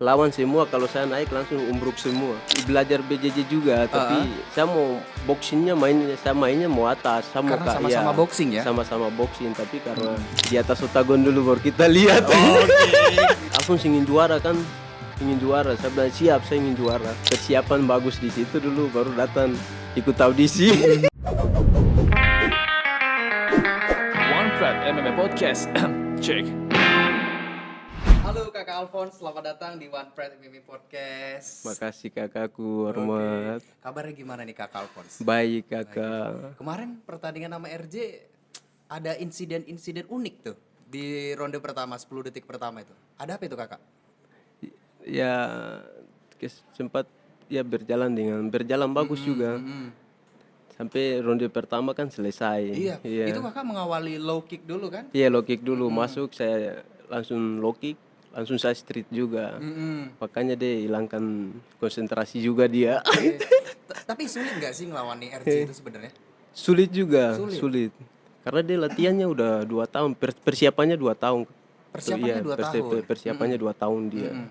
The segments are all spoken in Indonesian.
Lawan semua, kalau saya naik langsung umbruk semua. Belajar BJJ juga, tapi saya mau boxingnya saya mainnya mau atas. Saya mau Karena sama-sama boxing ya? Sama-sama boxing, tapi karena di atas oktagon dulu baru kita lihat. Aku ingin juara kan, ingin juara. Saya bilang siap, saya ingin juara. Persiapan bagus di situ dulu, baru datang ikut audisi. One Pride MMA Podcast. Check. Halo Kakak Alphonse, selamat datang di One Pride MMA Podcast. Makasih kakakku, hormat. Kabarnya gimana nih Kakak Alphonse? Baik kakak. Kemarin pertandingan sama RJ ada insiden-insiden unik tuh di ronde pertama, 10 detik pertama itu. Ada apa itu Kakak? Ya sempat ya berjalan bagus juga. Sampai ronde pertama kan selesai. Iya. Itu Kakak mengawali low kick dulu kan? Iya, low kick dulu masuk, saya langsung low kick, langsung saya street juga. Makanya dia hilangkan konsentrasi juga dia. Tapi sulit nggak sih ngelawan nih RJ itu sebenarnya? Sulit juga, sulit. Karena dia latihannya udah 2 tahun, persiapannya 2 tahun. Persiapannya 2 tahun. Persiapannya 2 tahun dia.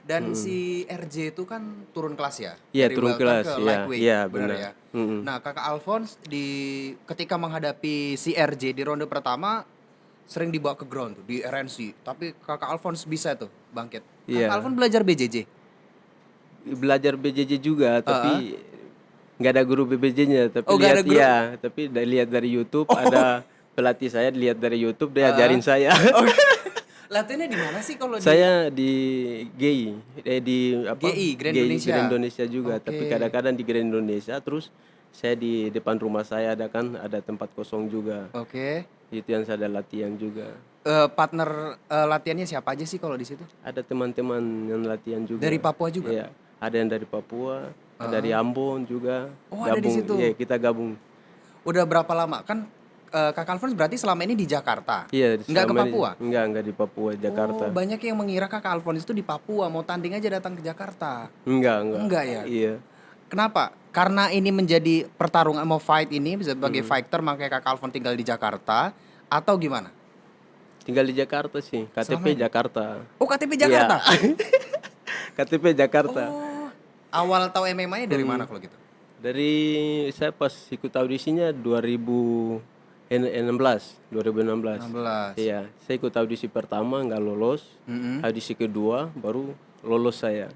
Dan si RJ itu kan turun kelas ya? Iya, Dari turun welter kelas, ke iya. lightweight, Iya, benar benar. ya? Nah, Kakak Alphonse ketika menghadapi si RJ di ronde pertama sering dibawa ke ground tuh di RNC, tapi Kakak Alphonse bisa tuh bangkit. Iya. Kakak Alphonse belajar BJJ. Belajar BJJ juga, tapi nggak ada guru BJJ-nya, tapi nggak ada guru? tapi lihat dari YouTube, ada pelatih saya lihat dari YouTube, dia ajarin saya. Latihannya di mana sih kalau Saya di GI, di apa? GI, Grand GI, Indonesia. Grand Indonesia juga, Oke. tapi kadang-kadang di Grand Indonesia, terus saya di depan rumah saya ada tempat kosong juga. Oke. Itu yang saya ada latihan juga. Partner latihannya siapa aja sih kalau di situ? Ada teman-teman yang latihan juga. Dari Papua juga? Iya, ada yang dari Papua, ada dari Ambon juga. Oh, ada di situ? Iya, kita gabung. Udah berapa lama? Kan Kakak Alphonse berarti selama ini di Jakarta. Iya, Nggak ke selama ini- Papua? Enggak di Papua, Jakarta. Oh, banyak yang mengira Kakak Alphonse itu di Papua, mau tanding aja datang ke Jakarta. Enggak. Enggak ya? Iya. Kenapa? Karena ini menjadi pertarungan, mau fight ini sebagai fighter, makanya Kakak Alphonse tinggal di Jakarta atau gimana? Tinggal di Jakarta sih, KTP Jakarta. Oh, KTP Jakarta. KTP Jakarta. Oh, awal tahu MMA-nya dari mana kalau gitu? Dari saya pas ikut audisinya 2016. 16. Iya, saya ikut audisi pertama nggak lolos. Audisi kedua baru lolos saya.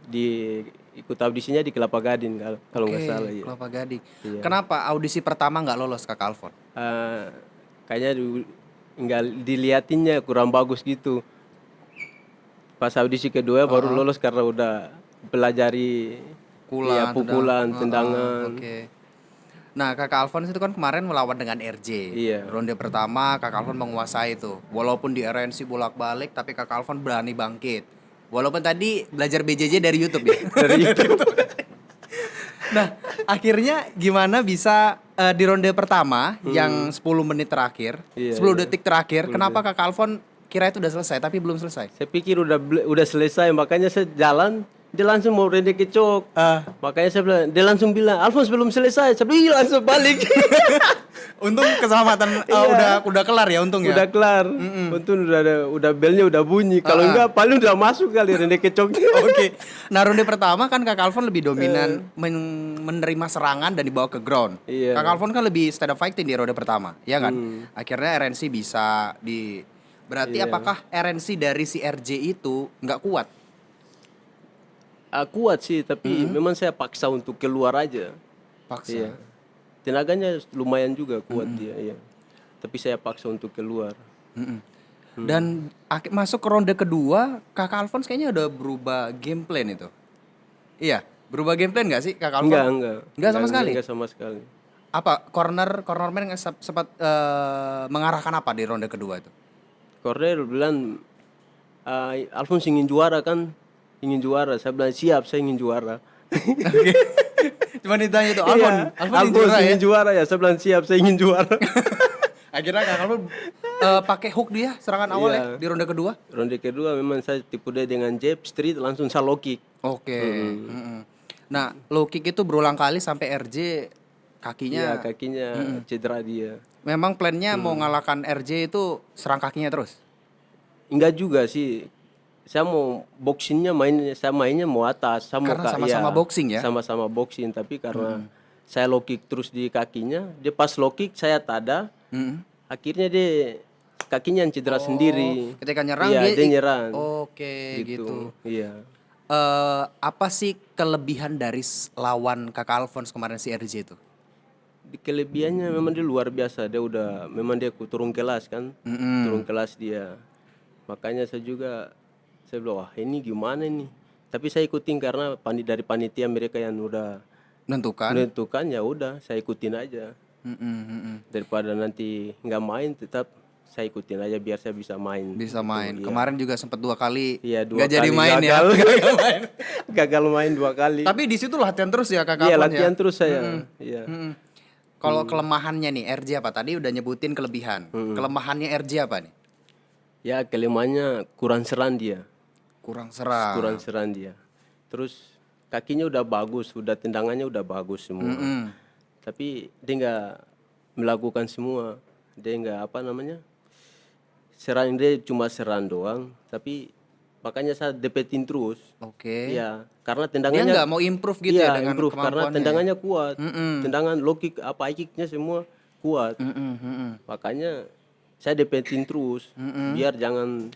Ikut audisinya di Kelapa Gading kalau nggak salah ya. Kelapa Gading. Iya. Kenapa audisi pertama nggak lolos Kakak Alphonse? Kayaknya nggak diliatinnya kurang bagus gitu. Pas audisi kedua baru lolos karena udah pelajari pukulan, tendangan. Oke. Nah, Kakak Alphonse itu kan kemarin melawan dengan RJ. Iya. Ronde pertama Kakak Alphonse menguasai itu. Walaupun di RNC bolak-balik, tapi Kakak Alphonse berani bangkit. Walaupun tadi belajar BJJ dari YouTube ya. Dari YouTube. Nah, akhirnya gimana bisa di ronde pertama yang 10 menit terakhir, Iya, 10 detik terakhir, kenapa Kakak Alphonse kira itu udah selesai tapi belum selesai? Saya pikir udah selesai, makanya saya jalan, dia langsung mau rende kecok. Makanya saya bilang, dia langsung bilang, Alphonse belum selesai. Saya bilang, "Ih, langsung balik." Untung keselamatan udah kelar ya, untung ya. Udah kelar. Untung udah belnya udah bunyi. Kalau enggak paling udah masuk kali rende kecoknya. Oke. Nah, ronde pertama kan Kakak Alphonse lebih dominan menerima serangan dan dibawa ke ground. Iya. Kakak Alphonse kan lebih stand up fighting di ronde pertama, ya kan? Akhirnya RNC bisa berarti apakah RNC dari si RJ itu nggak kuat? Kuat sih, tapi memang saya paksa untuk keluar aja. Paksa. Iya. Tenaganya lumayan juga kuat dia, iya. Tapi saya paksa untuk keluar. Dan masuk ke ronde kedua, Kakak Alphonse kayaknya udah berubah game plan itu. Iya, berubah game plan nggak sih Kakak Alphonse? Enggak. Nggak sama sekali? Enggak sama sekali. Apa cornerman sempat mengarahkan apa di ronde kedua itu? Corner bilang, Alphonse ingin juara kan? Ingin juara. Saya bilang, siap, saya ingin juara. Oke. Cuman ditanya itu Alphonse ingin juara ya. Saya bilang, siap, saya ingin juara. Akhirnya Kakak Alphonse pakai hook dia serangan awal ya di ronde kedua. Ronde kedua memang saya tipu dia dengan jab, street, langsung saya low kick. Oke. Nah, low kick itu berulang kali sampai RJ kakinya. Iya, kakinya cedera dia. Memang plannya mau ngalahkan RJ itu serang kakinya terus. Enggak juga sih. saya mau boxingnya saya mainnya mau atas, saya mau Karena sama-sama boxing ya? Sama-sama boxing, tapi karena saya low kick terus di kakinya, dia pas low kick saya tada, akhirnya dia kakinya yang cedera sendiri. Ketika nyerang Iya, dia dia nyerang. Oke, gitu. Iya. Apa sih kelebihan dari lawan Kakak Alphonse kemarin si RJ itu? Di kelebihannya memang dia luar biasa, memang dia turun kelas kan, turun kelas dia. Makanya saya bilang wah ini gimana nih, tapi saya ikutin karena dari panitia mereka yang udah menentukan, ya udah saya ikutin aja. Daripada nanti nggak main, tetap saya ikutin aja biar saya bisa main. Bisa main. Iya. Kemarin juga sempat 2 kali Iya, 2 nggak jadi kali main gagal. ya. Gagal main. Gagal main 2 kali. Tapi di situ latihan terus ya Kakak Iya, Alphonse latihan ya? terus saya. Iya. Kalau kelemahannya nih RJ apa? Tadi udah nyebutin kelebihan. Kelemahannya RJ apa nih? Ya kelemahannya kurang serang dia. Kurang serang. Kurang serang dia. Terus kakinya udah bagus, tendangannya udah bagus semua. Tapi dia nggak melakukan semua. Dia nggak serang, dia cuma serang doang. Tapi makanya saya deketin terus. Oke. Iya, karena Dia tendangannya nggak mau improve gitu iya, ya dengan improve karena kemampuannya. tendangannya kuat. Tendangan low kick high kicknya semua kuat. Makanya saya deketin terus biar jangan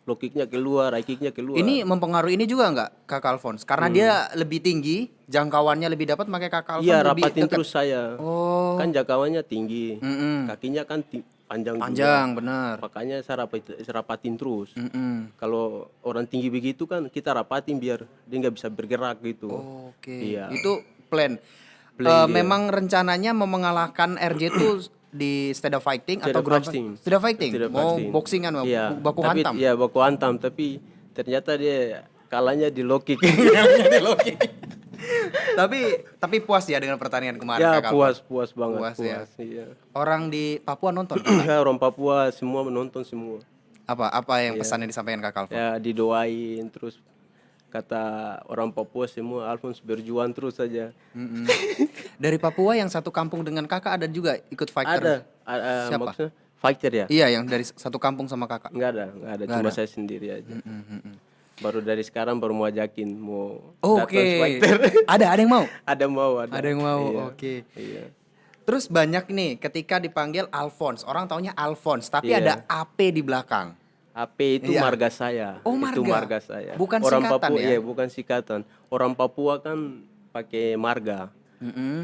low kicknya keluar, high kicknya keluar. Ini mempengaruhi ini juga nggak Kakak Alphonse? Karena dia lebih tinggi, jangkauannya lebih dapat, makanya Kakak Alphonse Iya, lebih rapatin dekat. terus saya. Oh. Kan jangkauannya tinggi, kakinya kan panjang Panjang, juga. benar. Makanya saya rapatin terus. Kalau orang tinggi begitu kan kita rapatin biar dia nggak bisa bergerak gitu. Oke. Iya. Itu plan. Plan dia. Memang rencananya mau mengalahkan RJ itu di Steda Fighting atau Steda Fighting? Mau boksingan, mau Iya, baku tapi, hantam. Iya, baku hantam, tapi ternyata dia kalahnya di low kick. Tapi puas ya dengan pertandingan kemarin Ya, Kakak Alphonse? puas banget. Puas ya. Iya. Orang di Papua nonton. Ya, orang Papua semua menonton semua. Apa yang pesannya disampaikan Kakak Alphonse? Ya, didoain terus, kata orang Papua semua, Alphonse berjuang terus saja. Dari Papua yang satu kampung dengan Kakak ada juga ikut fighter? Ada Siapa? maksudnya fighter ya? Iya, yang dari satu kampung sama Kakak. Nggak ada, cuma saya sendiri aja. Baru dari sekarang baru mau ajakin mau Oke. datang fighter. Ada yang mau? Ada yang mau. Iya, Oke. Iya. Terus banyak nih ketika dipanggil Alphonse, orang taunya Alphonse, tapi Iya. ada AP di belakang. AP itu Iya. marga saya. Oh, Itu marga. marga saya. Bukan orang singkatan Papua, ya? Iya, bukan singkatan. Orang Papua kan pakai marga.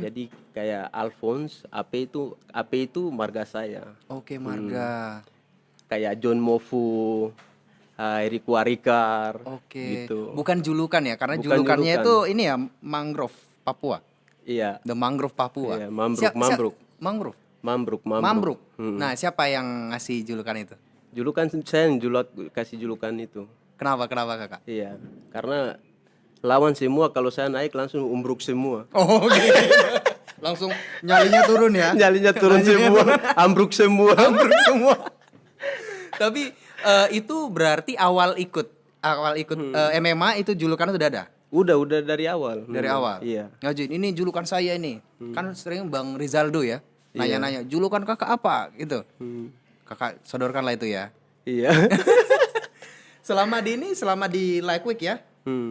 Jadi kayak Alphonse, AP itu marga saya. Oke, marga. Kayak John Mofu, Eric Warikar. Oke. Gitu. Bukan julukan ya, karena Bukan julukannya julukan. itu ini ya, Mangrove Papua. Iya, The Mangrove Papua. Iya, Mambruk. Mangrove. Mambruk. Mambruk. Nah, siapa yang ngasih julukan itu? Julukan saya yang kasih julukan itu. Kenapa Kakak? Iya, karena lawan semua kalau saya naik langsung umbruk semua. Oh, gitu. Langsung nyalinya turun ya. Nyalinya turun semua, ambruk semua. Ambruk semua. Tapi itu berarti awal ikut MMA itu julukan sudah ada? Udah dari awal. Dari awal? Iya. Ngajin, ini julukan saya ini. Kan sering Bang Rizaldo ya nanya-nanya, julukan kakak apa gitu. Kakak sodorkanlah itu ya. Iya. Selama di Light Week ya,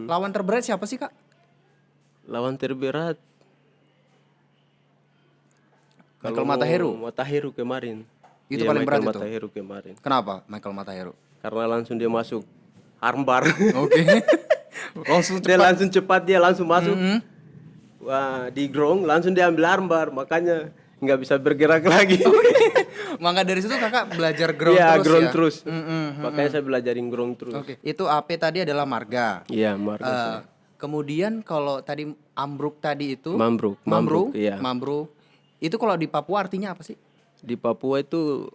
lawan terberat siapa sih Kak? Lawan terberat Michael Mataheru. Mataheru kemarin. Itu Iya, paling berat Michael itu? Mataheru kemarin. Kenapa Michael Mataheru? Karena langsung dia masuk armbar. Oke. Dia langsung cepat, dia langsung masuk. Wah, di ground langsung dia ambil armbar, makanya nggak bisa bergerak lagi. Maka dari situ Kakak belajar ground Iya, terus ground ya? terus. Makanya saya belajarin ground terus. Oke. Itu AP tadi adalah marga. Iya, marga. Kemudian kalau tadi ambruk tadi itu Mambruk, iya. Mambruk. Itu kalau di Papua artinya apa sih? Di Papua itu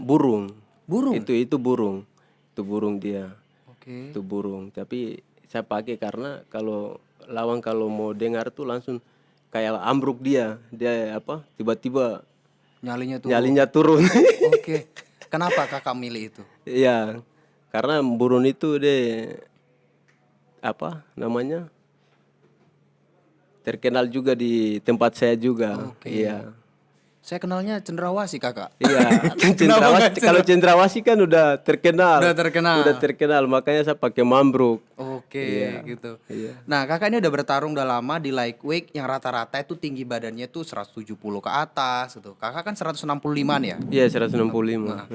burung. Burung. Itu burung. Itu burung dia. Oke. Itu burung. Tapi saya pakai karena kalau mau dengar tuh langsung kayak ambruk dia tiba-tiba Nyalinya turun. Oke. Kenapa Kakak milih itu? Iya. Karena burung itu dia terkenal juga di tempat saya juga. Oke. Iya. Saya kenalnya Cendrawasih kakak. Iya, Kenapa nggak kalau Cendrawasih kan udah terkenal. Udah terkenal. Makanya saya pakai Mambruk. Oke, gitu. Iya. Nah, kakak ini udah bertarung udah lama di lightweight yang rata-rata itu tinggi badannya tuh 170 ke atas gitu. Kakak kan 165 ya? Iya, 165.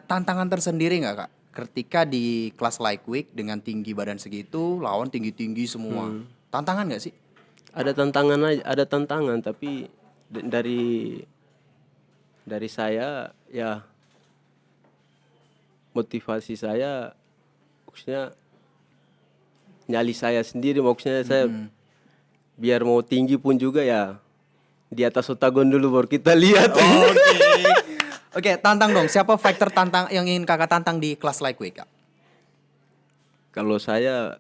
Tantangan tersendiri nggak kak? Ketika di kelas lightweight dengan tinggi badan segitu, lawan tinggi-tinggi semua. Tantangan nggak sih? Ada tantangan tapi dari saya ya motivasi saya maksudnya nyali saya sendiri, maksudnya saya biar mau tinggi pun juga ya di atas oktagon dulu baru kita lihat. Oke, tantang dong. Siapa fighter yang ingin kakak tantang di kelas lightweight kak? Kalau saya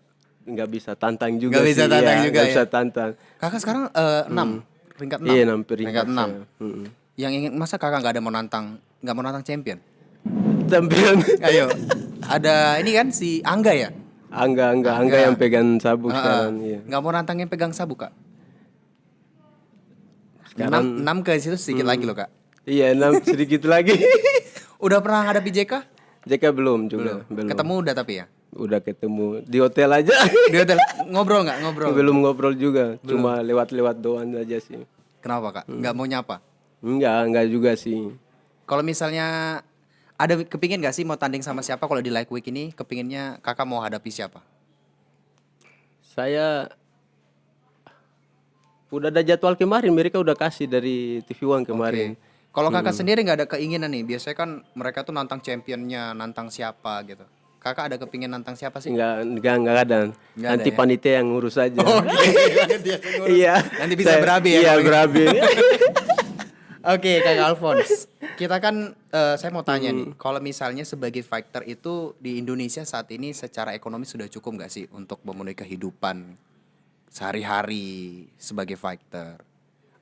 nggak bisa tantang juga Nggak bisa sih, tantang ya, juga nggak ya? bisa tantang. Kakak sekarang 6, peringkat 6. Iya, peringkat 6. saya. Yang ingin masa kakak nggak mau nantang champion? Champion. Ayo, ada ini kan si Angga ya? Angga yang pegang sabuk sekarang. Iya. Nggak mau nantang yang pegang sabuk kak? Sekarang 6 ke situ sedikit lagi loh kak. iya 6 sedikit lagi. Udah pernah ngadapi JK? JK belum juga. Belum. Ketemu udah tapi ya? Udah ketemu di hotel aja. Di hotel ngobrol nggak? Ngobrol. Belum ngobrol juga. Cuma lewat-lewat doang aja sih. Kenapa kak? Nggak mau nyapa? Enggak juga sih. Kalau misalnya ada kepingin gak sih mau tanding sama siapa kalau di lightweight ini? Kepinginnya kakak mau hadapi siapa? Saya udah ada jadwal kemarin, mereka udah kasih dari TV One kemarin. Oke. Kalau kakak sendiri nggak ada keinginan nih? Biasanya kan mereka tuh nantang championnya, nantang siapa gitu. Kakak ada kepingin nantang siapa sih? Enggak ada. Nggak Nanti ada ya? panitia yang ngurus aja. Oke. Iya. Nanti bisa berabe ya? Iya, kalau gitu. berabe. Oke, Kak Alphonse. Kita kan, saya mau tanya nih, kalau misalnya sebagai fighter itu di Indonesia saat ini secara ekonomi sudah cukup nggak sih untuk memenuhi kehidupan sehari-hari sebagai fighter?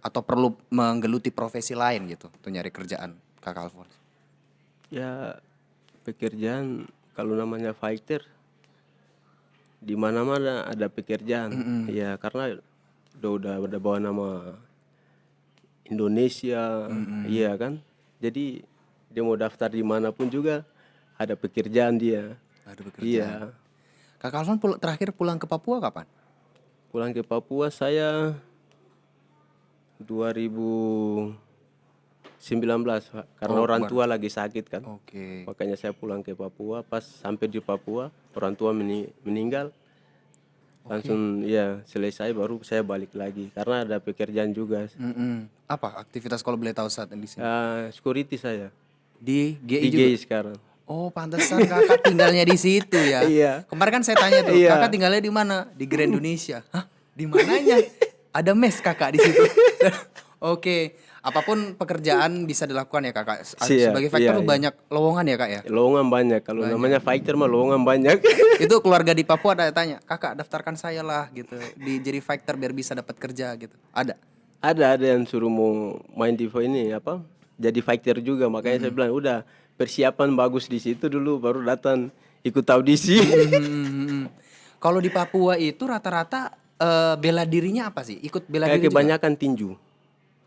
Atau perlu menggeluti profesi lain gitu untuk nyari kerjaan, Kak Alphonse? Ya, pekerjaan kalau namanya fighter di mana-mana ada pekerjaan. Ya, karena udah bawa nama Indonesia, iya kan? Jadi dia mau daftar di manapun juga ada pekerjaan dia. Ada bekerja. Iya. Kak Alphonse terakhir pulang ke Papua kapan? Pulang ke Papua saya 2019 Pak. Karena orang tua lagi sakit kan. Oke. Makanya saya pulang ke Papua. Pas sampai di Papua orang tua meninggal. Langsung ya selesai baru saya balik lagi karena ada pekerjaan juga. Apa aktivitas kalau boleh tahu saat ini di sini? Security saya Di GI di juga? GI sekarang. Oh, pantesan kakak tinggalnya di situ ya. Iya. Kemarin kan saya tanya tuh, Iya. kakak tinggalnya di mana? Di Grand Indonesia. Hah? Di mananya? Ada mes kakak di situ. Oke, apapun pekerjaan bisa dilakukan ya kakak. Iya, Sebagai fighter iya, tuh banyak lowongan ya kak ya. Lowongan banyak. Kalau namanya fighter mah lowongan banyak. Itu keluarga di Papua ada tanya, kakak daftarkan saya lah gitu, jadi fighter biar bisa dapat kerja gitu. Ada. Ada yang suruh mau main di ini apa? Jadi fighter juga. Makanya saya bilang udah persiapan bagus di situ dulu baru datang ikut audisi. Kalau di Papua itu rata-rata bela dirinya apa sih? Ikut bela Kayak diri juga? kebanyakan tinju.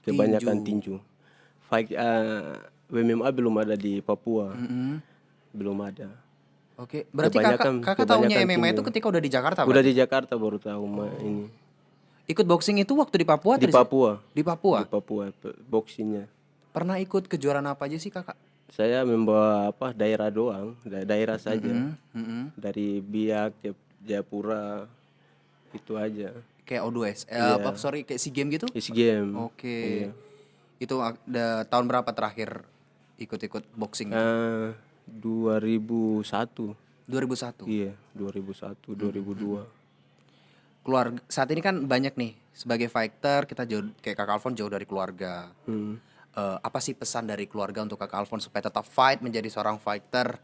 Kebanyakan tinju. Fight MMA belum ada di Papua. Belum ada. Oke, berarti kakak tahunya kebanyakan MMA tinju. itu ketika udah di Jakarta Udah berarti? di Jakarta baru tahu ini. Ikut boxing itu waktu di Papua? Di atau Papua. Di Papua. Di Papua boxingnya. Pernah ikut kejuaraan apa aja sih kakak? Saya membawa daerah doang, daerah saja. Dari Biak ke Jayapura itu aja. Kayak O2S, sorry kayak SEA Games gitu? Is game. Oke. Itu tahun berapa terakhir ikut-ikut boxing? 2001. 2001. Iya, 2001, 2002. Keluarga saat ini kan banyak nih sebagai fighter kita jauh kayak Kak Alphonse jauh dari keluarga. Apa sih pesan dari keluarga untuk Kak Alphonse supaya tetap fight menjadi seorang fighter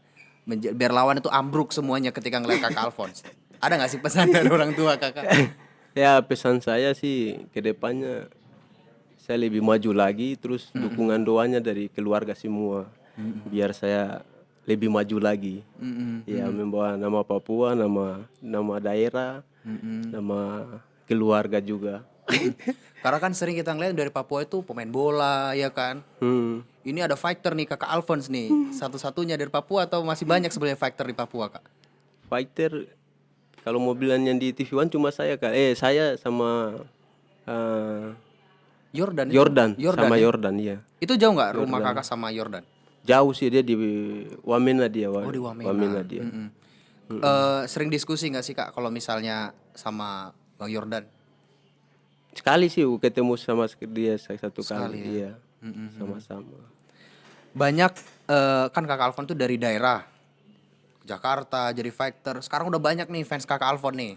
biar lawan itu ambruk semuanya ketika ngeliat Kak Alphonse? Ada nggak sih pesan dari orang tua kakak? Ya pesan saya sih ke depannya saya lebih maju lagi, terus dukungan doanya dari keluarga semua biar saya lebih maju lagi. Ya membawa nama Papua, nama daerah, nama keluarga juga. Karena kan sering kita ngeliat dari Papua itu pemain bola ya kan. Ini ada fighter nih Kakak Alphonse nih. Satu-satunya dari Papua atau masih banyak sebenarnya fighter di Papua Kak? Fighter kalau mau bilang yang di TV One cuma saya Kak. Saya sama Jordan. Jordan sama ya? Jordan iya. Itu jauh nggak rumah Kakak sama Jordan? Jauh sih, dia di Wamena dia. Di Wamena. Wamena dia. Sering diskusi nggak sih Kak kalau misalnya sama Bang Jordan? Sekali sih ketemu sama dia satu Sekali, kali iya. Sama-sama. Banyak kan Kakak Alphonse tuh dari daerah Jakarta jadi fighter. Sekarang udah banyak nih fans Kakak Alphonse nih.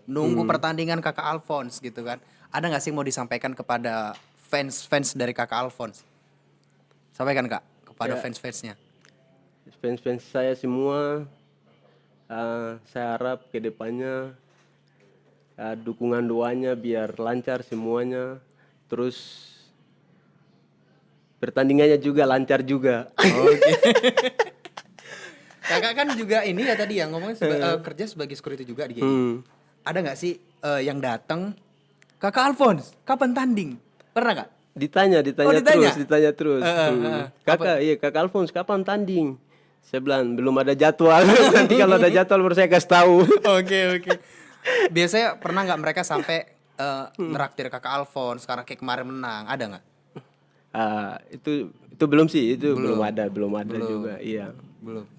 Nunggu pertandingan Kakak Alphonse gitu kan. Ada nggak sih mau disampaikan kepada fans dari Kakak Alphonse? Sampaikan Kak kepada fans-fansnya. Fans-fans saya semua, saya harap ke depannya dukungan doanya biar lancar semuanya. Terus pertandingannya juga lancar juga. Oke. Kakak kan juga ini ya tadi ya ngomongnya kerja sebagai security juga di GI. Ada nggak sih yang datang Kakak Alphonse kapan tanding? Pernah Kak? Ditanya terus. Kakak Alphonse kapan tanding? Saya bilang belum ada jadwal. Nanti kalau ada jadwal baru saya kasih tahu. Oke. Biasanya pernah nggak mereka sampai neraktir Kakak Alphonse karena kayak kemarin menang? Ada nggak? Itu belum sih, belum ada juga. Iya.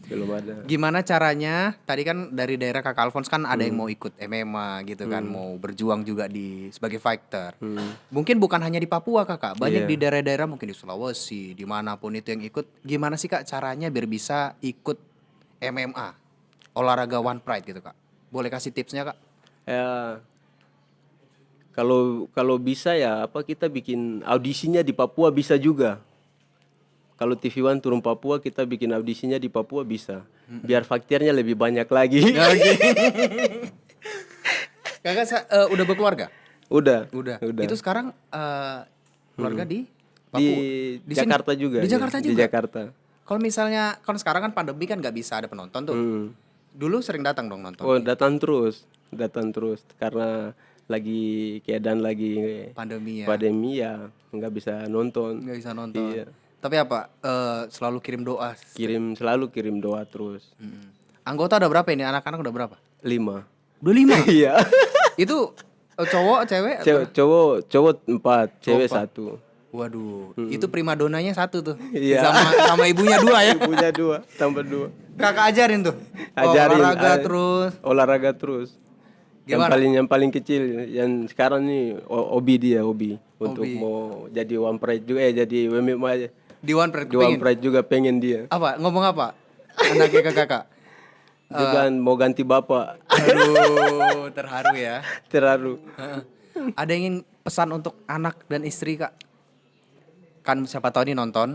Belum ada. Gimana caranya? Tadi kan dari daerah Kakak Alphonse kan ada yang mau ikut MMA gitu kan, mau berjuang juga sebagai fighter. Mungkin bukan hanya di Papua Kakak, banyak di daerah-daerah mungkin di Sulawesi, dimanapun itu yang ikut. Gimana sih Kak caranya biar bisa ikut MMA, olahraga One Pride gitu Kak? Boleh kasih tipsnya Kak? Ya, kalau bisa ya kita bikin audisinya di Papua bisa juga. Kalau TV One turun Papua, kita bikin audisinya di Papua bisa. Biar faktirnya lebih banyak lagi. Kakak udah berkeluarga? Udah. Itu sekarang keluarga di Papua? Di Jakarta juga. Di Jakarta juga? Di Jakarta. Kalau misalnya, kan sekarang kan pandemi kan nggak bisa ada penonton tuh. Dulu sering datang dong nonton? Oh, datang terus. Karena keadaan lagi pandemi ya nggak bisa nonton. Iya. Tapi apa? Selalu kirim doa. Selalu kirim doa terus. Anggota ada berapa ini? Anak-anak udah berapa? 5. Udah 5? Iya. Itu cowok, cewek? Cowok 4, cewek 1. Waduh, itu primadonanya 1 tuh. Iya. Sama ibunya 2 ya? Ibunya 2, tambah 2. Kakak ajarin tuh. Olahraga terus. Gimana? Yang paling kecil yang sekarang nih hobi untuk mau jadi One Pride juga jadi MMA aja. Di One Pride. Di One Pride juga pengen dia. Apa? Ngomong apa? Anaknya ke kakak. Juga mau ganti bapak. Aduh, terharu ya. Terharu. Ada yang ingin pesan untuk anak dan istri Kak? Kan siapa tahu ini nonton.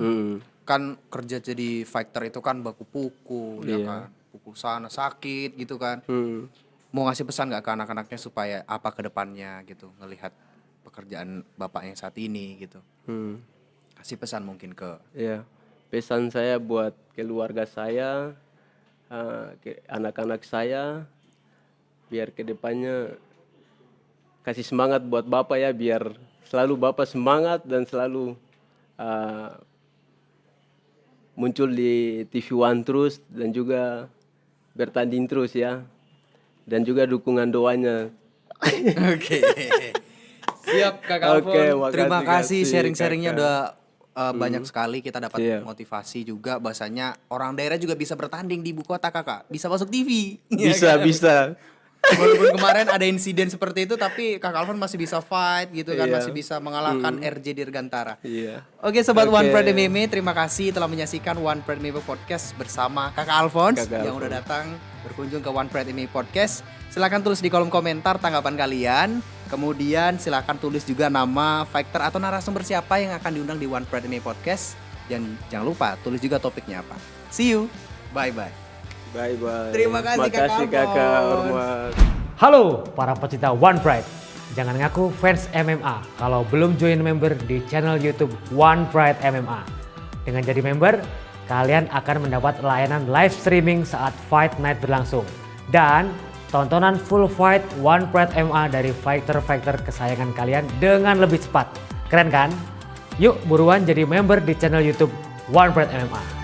Kan kerja jadi fighter itu kan baku pukul ya kan. Pukul sana sakit gitu kan. Mau ngasih pesan gak ke anak-anaknya supaya apa ke depannya gitu, ngelihat pekerjaan bapak yang saat ini gitu. Kasih pesan mungkin ke. Iya. Pesan saya buat keluarga saya, ke anak-anak saya, biar ke depannya kasih semangat buat bapak ya, biar selalu bapak semangat dan selalu muncul di TV One terus dan juga bertanding terus ya. Dan juga dukungan doanya. Oke. Siap Kakak Alphonse. Terima kasih sharing-sharingnya udah banyak sekali, kita dapat motivasi juga bahasanya orang daerah juga bisa bertanding di ibu kota Kakak. Bisa masuk TV. Bisa. Walaupun kemarin ada insiden seperti itu tapi Kakak Alphonse masih bisa fight gitu kan, masih bisa mengalahkan RJ Dirgantara. Oke Sobat One Pride MMA, terima kasih telah menyaksikan One Pride MMA Podcast bersama Kakak Alphonse yang udah datang berkunjung ke One Pride MMA Podcast. Silahkan tulis di kolom komentar tanggapan kalian. Kemudian silahkan tulis juga nama fighter atau narasumber siapa yang akan diundang di One Pride MMA Podcast. Dan jangan lupa tulis juga topiknya apa. See you, bye-bye. Bye-bye. Terima kasih Kakak Hormat. Halo para pecinta One Pride. Jangan ngaku fans MMA kalau belum join member di channel YouTube One Pride MMA. Dengan jadi member, kalian akan mendapat layanan live streaming saat Fight Night berlangsung. Dan tontonan full fight One Pride MMA dari fighter-fighter kesayangan kalian dengan lebih cepat. Keren kan? Yuk buruan jadi member di channel YouTube One Pride MMA.